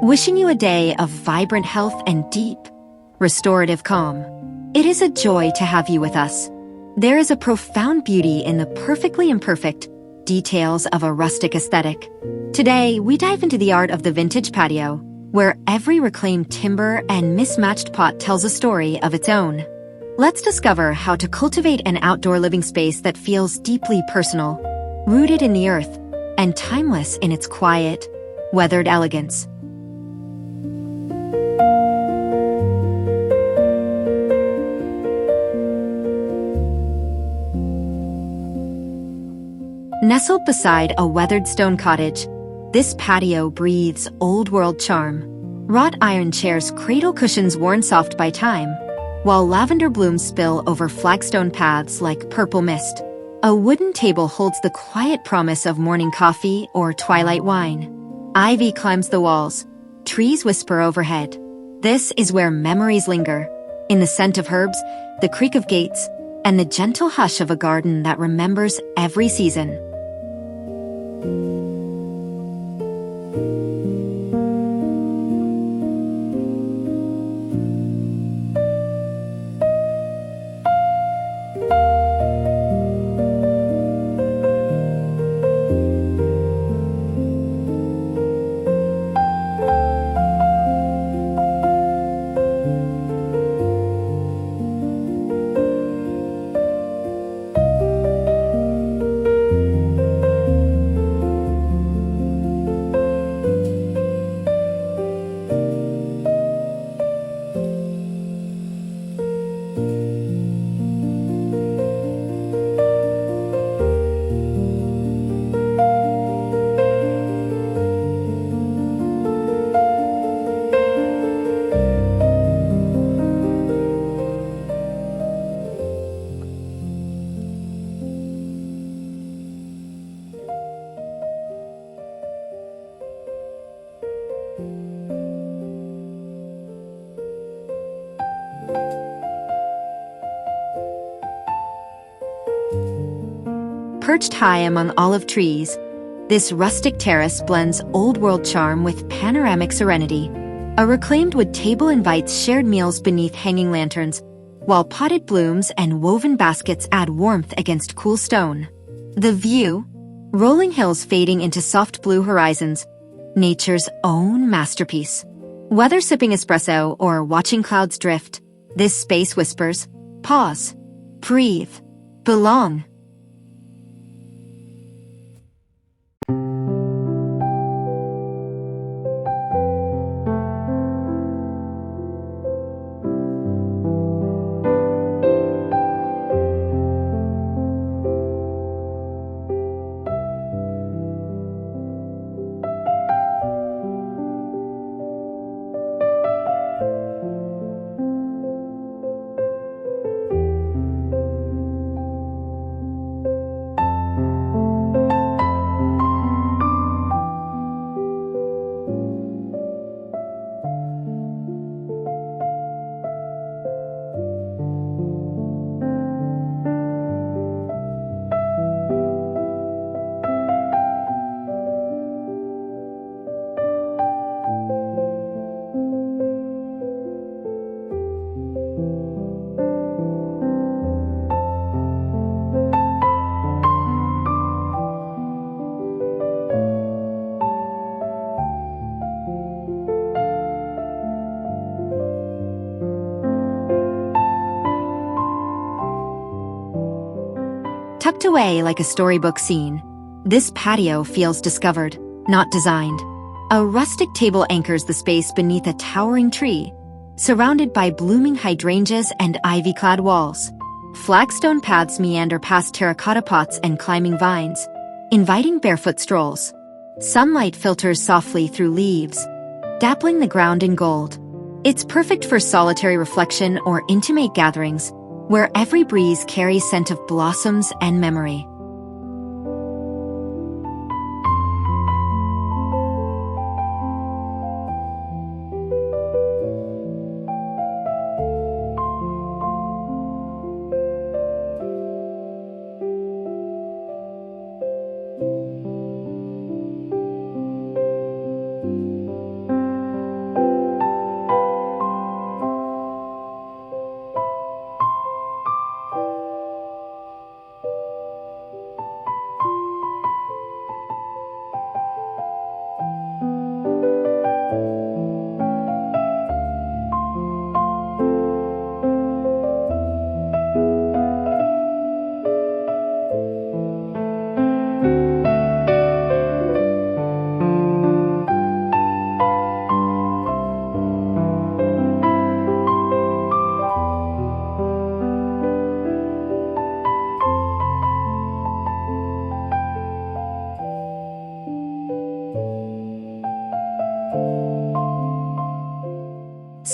wishing you a day of vibrant health and deep, restorative calm. It is a joy to have you with us. There is a profound beauty in the perfectly imperfect details of a rustic aesthetic. Today, we dive into the art of the vintage patio, where every reclaimed timber and mismatched pot tells a story of its own. Let's discover how to cultivate an outdoor living space that feels deeply personal, rooted in the earth, and timeless in its quiet, weathered elegance. Nestled beside a weathered stone cottage, this patio breathes old-world charm. Wrought iron chairs cradle cushions worn soft by time, while lavender blooms spill over flagstone paths like purple mist. A wooden table holds the quiet promise of morning coffee or twilight wine. Ivy climbs the walls, trees whisper overhead. This is where memories linger, in the scent of herbs, the creak of gates, and the gentle hush of a garden that remembers every season. Perched high among olive trees, this rustic terrace blends old-world charm with panoramic serenity. A reclaimed wood table invites shared meals beneath hanging lanterns, while potted blooms and woven baskets add warmth against cool stone. The view, rolling hills fading into soft blue horizons, nature's own masterpiece. Whether sipping espresso or watching clouds drift, this space whispers, pause, breathe, belong. Tucked away like a storybook scene, this patio feels discovered, not designed. A rustic table anchors the space beneath a towering tree, surrounded by blooming hydrangeas and ivy-clad walls. Flagstone paths meander past terracotta pots and climbing vines, inviting barefoot strolls. Sunlight filters softly through leaves, dappling the ground in gold. It's perfect for solitary reflection or intimate gatherings, where every breeze carries scent of blossoms and memory.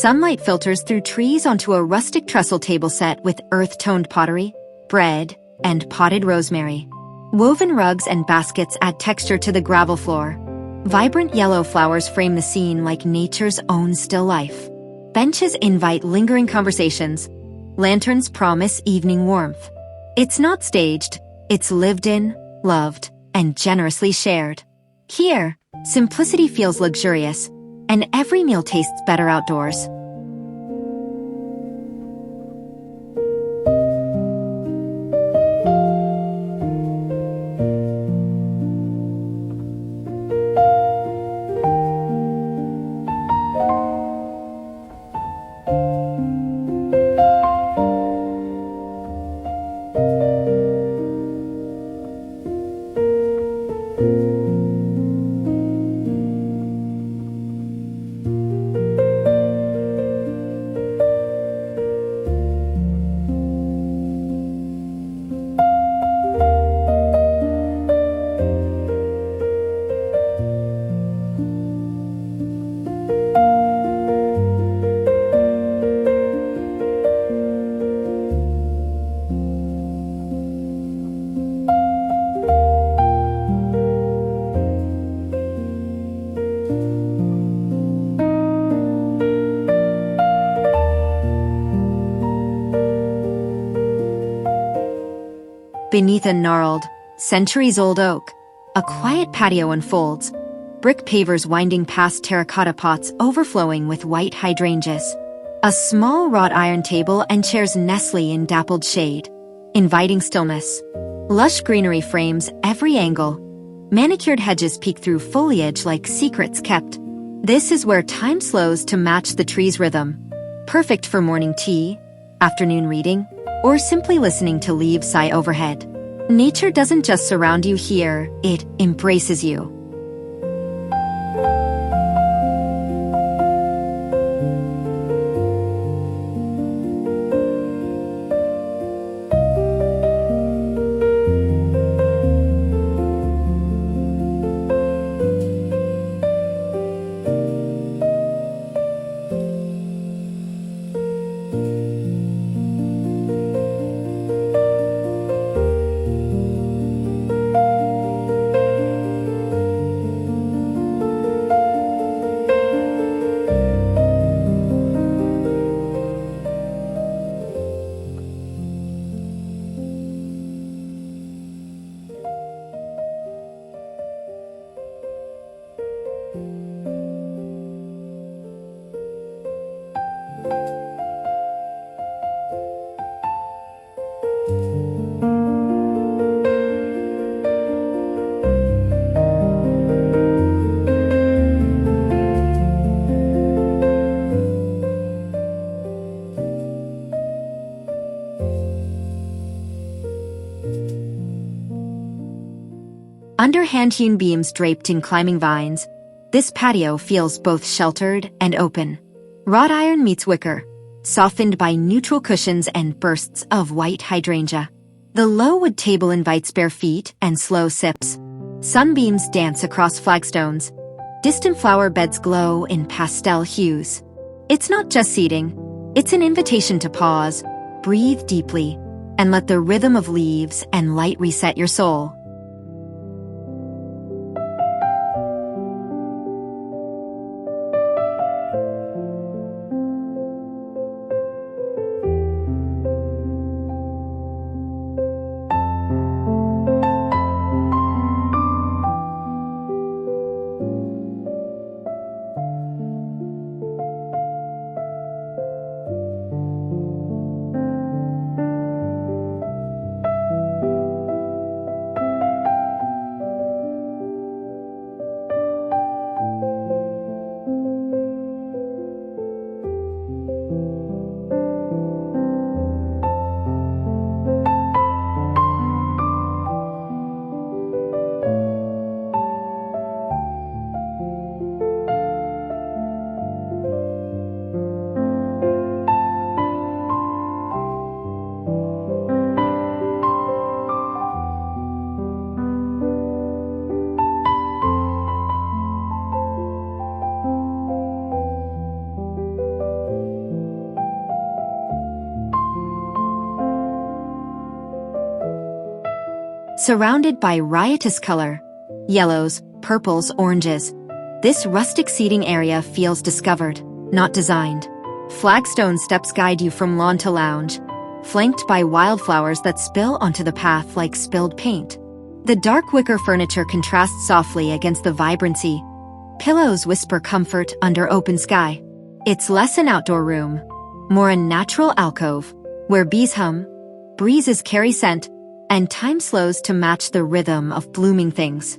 Sunlight filters through trees onto a rustic trestle table set with earth-toned pottery, bread, and potted rosemary. Woven rugs and baskets add texture to the gravel floor. Vibrant yellow flowers frame the scene like nature's own still life. Benches invite lingering conversations. Lanterns promise evening warmth. It's not staged, it's lived in, loved, and generously shared. Here, simplicity feels luxurious, and every meal tastes better outdoors. Beneath a gnarled, centuries-old oak, a quiet patio unfolds, brick pavers winding past terracotta pots overflowing with white hydrangeas. A small wrought iron table and chairs nestle in dappled shade, inviting stillness. Lush greenery frames every angle. Manicured hedges peek through foliage like secrets kept. This is where time slows to match the tree's rhythm. Perfect for morning tea, afternoon reading, or simply listening to leaves sigh overhead. Nature doesn't just surround you here, it embraces you. Under hand-hewn beams draped in climbing vines, this patio feels both sheltered and open. Wrought iron meets wicker, softened by neutral cushions and bursts of white hydrangea. The low wood table invites bare feet and slow sips. Sunbeams dance across flagstones. Distant flower beds glow in pastel hues. It's not just seating, it's an invitation to pause, breathe deeply, and let the rhythm of leaves and light reset your soul. surrounded by riotous color, yellows, purples, oranges. This rustic seating area feels discovered, not designed. Flagstone steps guide you from lawn to lounge, flanked by wildflowers that spill onto the path like spilled paint. The dark wicker furniture contrasts softly against the vibrancy. Pillows whisper comfort under open sky. It's less an outdoor room, more a natural alcove, where bees hum, breezes carry scent, and time slows to match the rhythm of blooming things.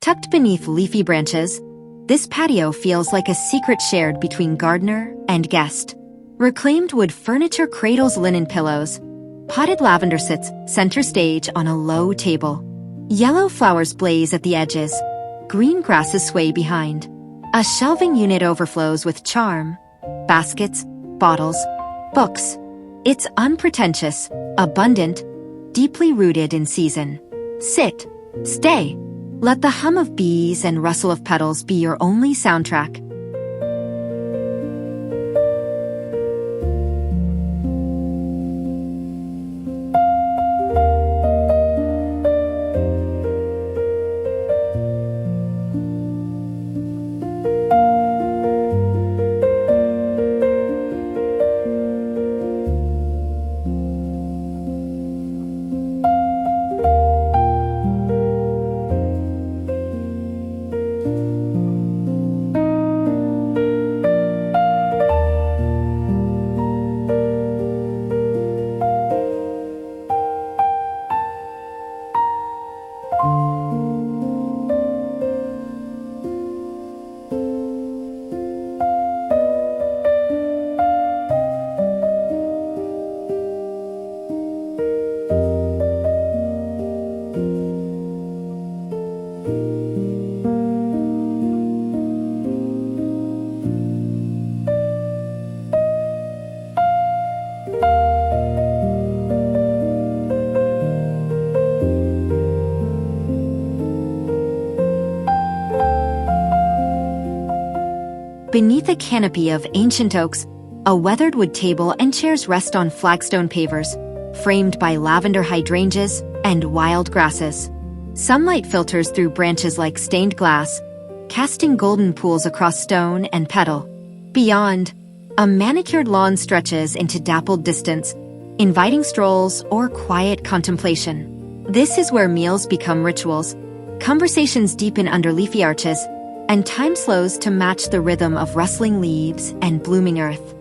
Tucked beneath leafy branches, this patio feels like a secret shared between gardener and guest. Reclaimed wood furniture cradles linen pillows. Potted lavender sits center stage on a low table. Yellow flowers blaze at the edges. Green grasses sway behind. A shelving unit overflows with charm. Baskets, bottles, books. It's unpretentious, abundant, deeply rooted in season. Sit, stay. Let the hum of bees and rustle of petals be your only soundtrack. Beneath a canopy of ancient oaks, a weathered wood table and chairs rest on flagstone pavers, framed by lavender hydrangeas and wild grasses. Sunlight filters through branches like stained glass, casting golden pools across stone and petal. Beyond, a manicured lawn stretches into dappled distance, inviting strolls or quiet contemplation. This is where meals become rituals, conversations deepen under leafy arches, and time slows to match the rhythm of rustling leaves and blooming earth.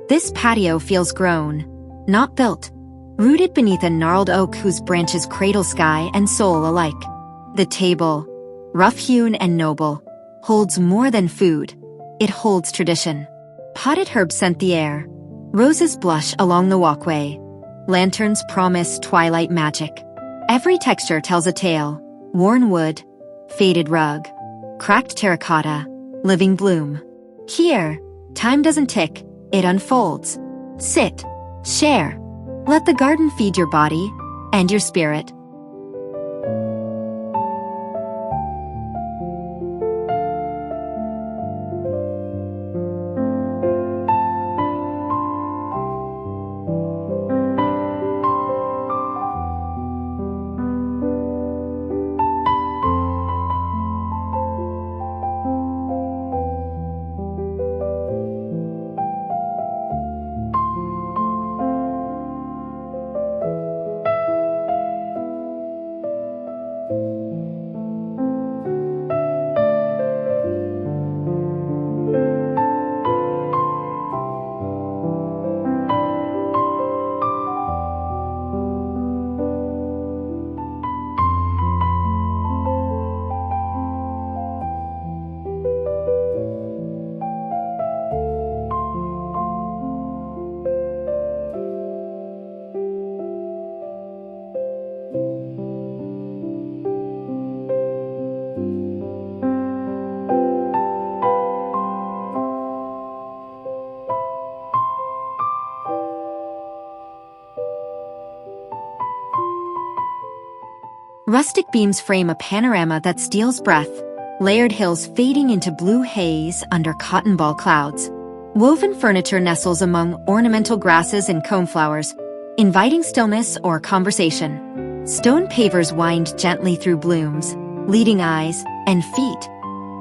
This patio feels grown, not built, rooted beneath a gnarled oak whose branches cradle sky and soul alike. The table, rough-hewn and noble, holds more than food. It holds tradition. Potted herbs scent the air. Roses blush along the walkway. Lanterns promise twilight magic. Every texture tells a tale. Worn wood, faded rug, cracked terracotta, living bloom. Here, time doesn't tick, it unfolds. Sit, share. Let the garden feed your body and your spirit. Rustic beams frame a panorama that steals breath, layered hills fading into blue haze under cotton ball clouds. Woven furniture nestles among ornamental grasses and coneflowers, inviting stillness or conversation. Stone pavers wind gently through blooms, leading eyes and feet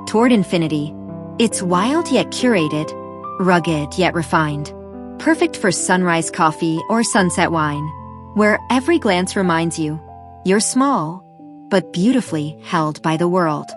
toward infinity. It's wild yet curated, rugged yet refined. Perfect for sunrise coffee or sunset wine, where every glance reminds you you're small, but beautifully held by the world.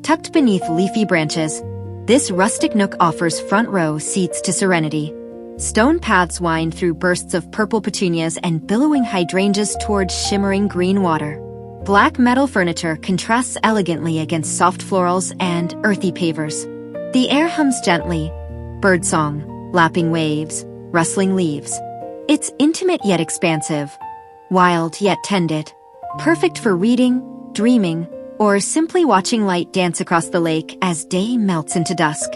Tucked beneath leafy branches, this rustic nook offers front-row seats to serenity. Stone paths wind through bursts of purple petunias and billowing hydrangeas toward shimmering green water. Black metal furniture contrasts elegantly against soft florals and earthy pavers. The air hums gently, birdsong, lapping waves, rustling leaves. It's intimate yet expansive, wild yet tended, perfect for reading, dreaming, or simply watching light dance across the lake as day melts into dusk.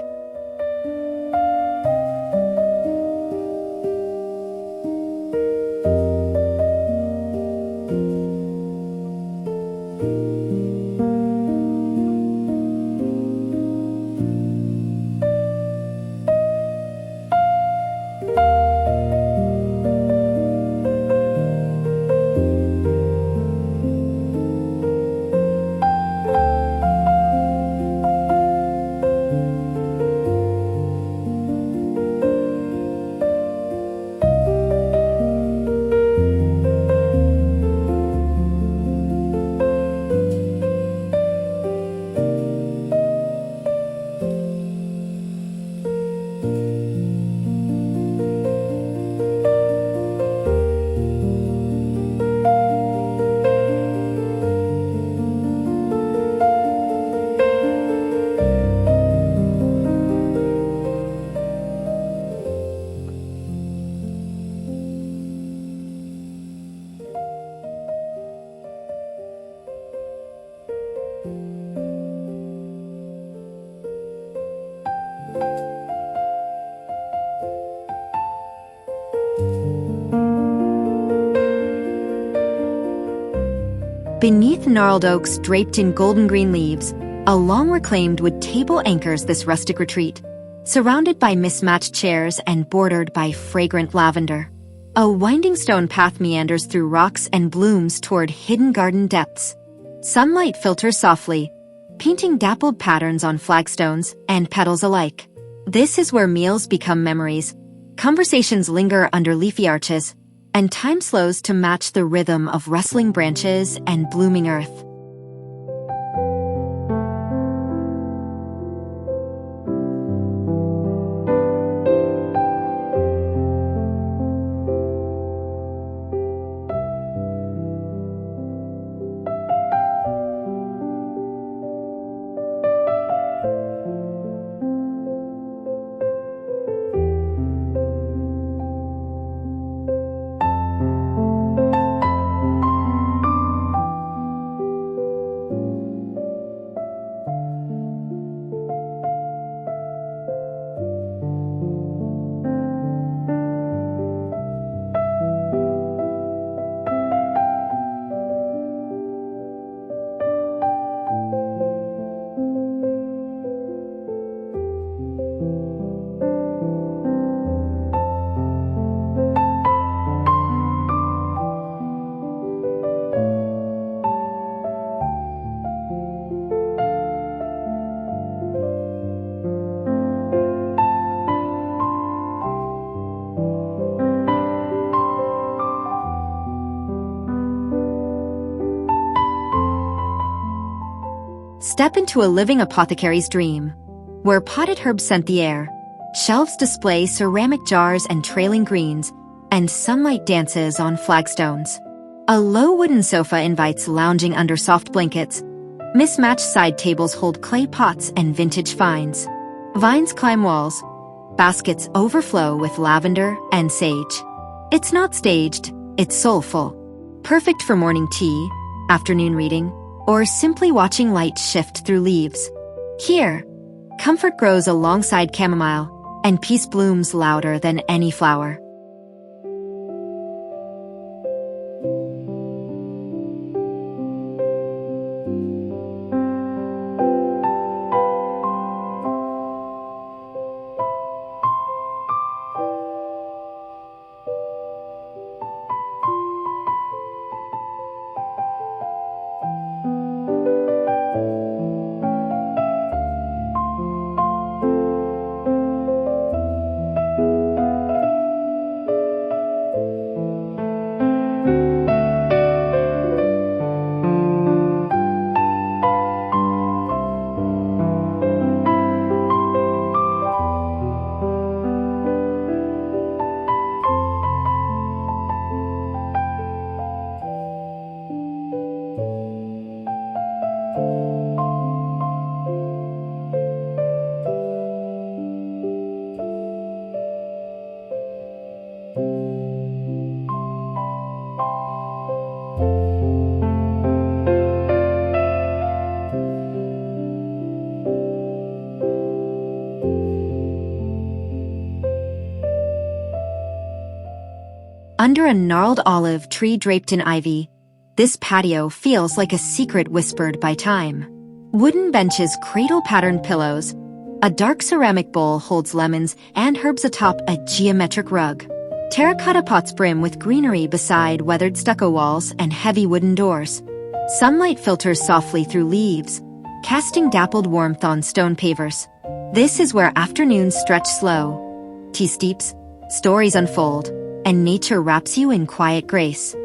Beneath gnarled oaks draped in golden green leaves, a long-reclaimed wood table anchors this rustic retreat, surrounded by mismatched chairs and bordered by fragrant lavender. A winding stone path meanders through rocks and blooms toward hidden garden depths. Sunlight filters softly, painting dappled patterns on flagstones and petals alike. This is where meals become memories, conversations linger under leafy arches, and time slows to match the rhythm of rustling branches and blooming earth. Step into a living apothecary's dream, where potted herbs scent the air, shelves display ceramic jars and trailing greens, and sunlight dances on flagstones. A low wooden sofa invites lounging under soft blankets. Mismatched side tables hold clay pots and vintage finds. Vines climb walls. Baskets overflow with lavender and sage. It's not staged, it's soulful. Perfect for morning tea, afternoon reading, or simply watching light shift through leaves. Here, comfort grows alongside chamomile, and peace blooms louder than any flower. Under a gnarled olive tree draped in ivy, this patio feels like a secret whispered by time. Wooden benches cradle patterned pillows. A dark ceramic bowl holds lemons and herbs atop a geometric rug. Terracotta pots brim with greenery beside weathered stucco walls and heavy wooden doors. Sunlight filters softly through leaves, casting dappled warmth on stone pavers. This is where afternoons stretch slow. Tea steeps, stories unfold, and nature wraps you in quiet grace.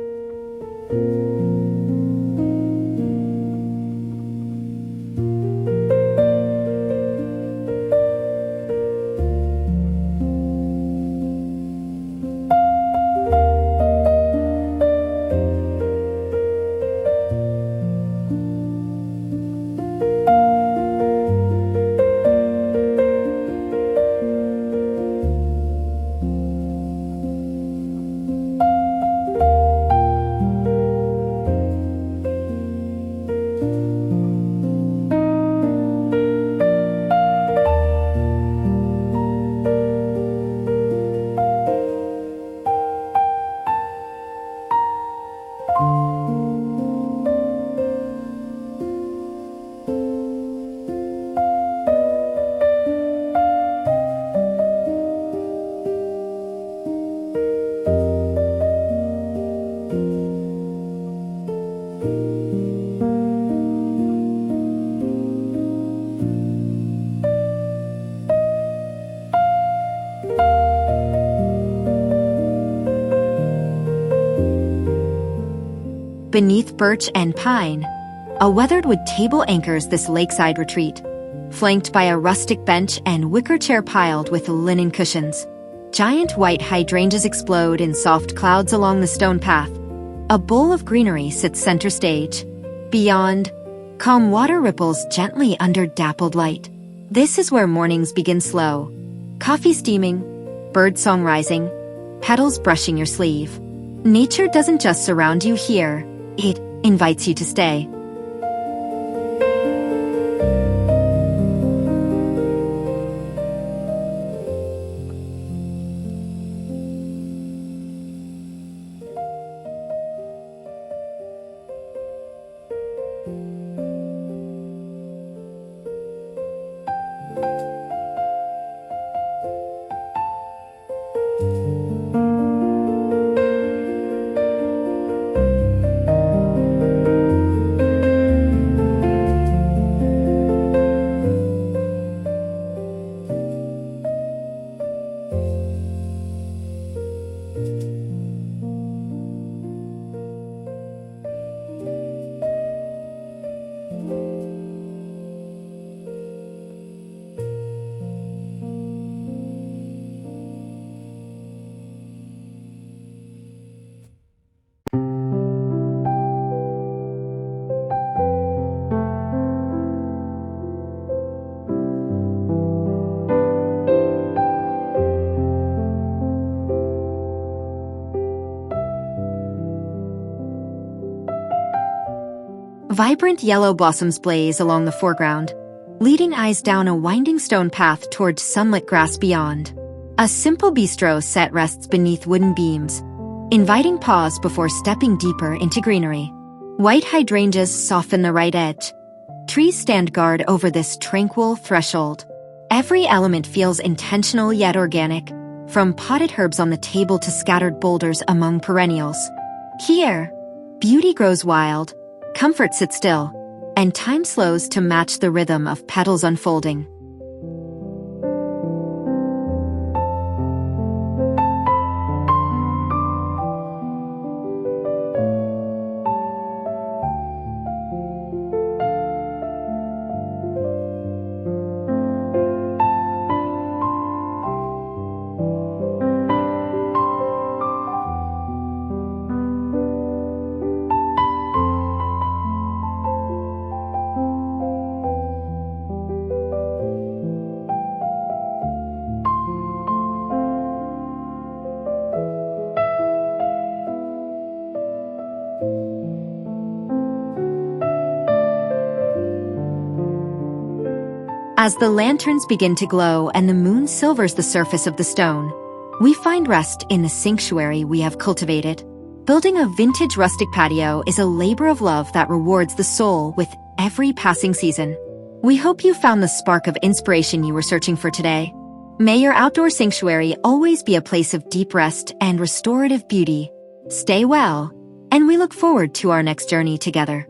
beneath birch and pine. A weathered wood table anchors this lakeside retreat, flanked by a rustic bench and wicker chair piled with linen cushions. Giant white hydrangeas explode in soft clouds along the stone path. A bowl of greenery sits center stage. Beyond, calm water ripples gently under dappled light. This is where mornings begin slow. Coffee steaming, birdsong rising, petals brushing your sleeve. Nature doesn't just surround you here, it invites you to stay. Vibrant yellow blossoms blaze along the foreground, leading eyes down a winding stone path towards sunlit grass beyond. A simple bistro set rests beneath wooden beams, inviting pause before stepping deeper into greenery. White hydrangeas soften the right edge. Trees stand guard over this tranquil threshold. Every element feels intentional yet organic, from potted herbs on the table to scattered boulders among perennials. Here, beauty grows wild, comfort sits still, and time slows to match the rhythm of petals unfolding. As the lanterns begin to glow and the moon silvers the surface of the stone, we find rest in the sanctuary we have cultivated. Building a vintage rustic patio is a labor of love that rewards the soul with every passing season. We hope you found the spark of inspiration you were searching for today. May your outdoor sanctuary always be a place of deep rest and restorative beauty. Stay well, and we look forward to our next journey together.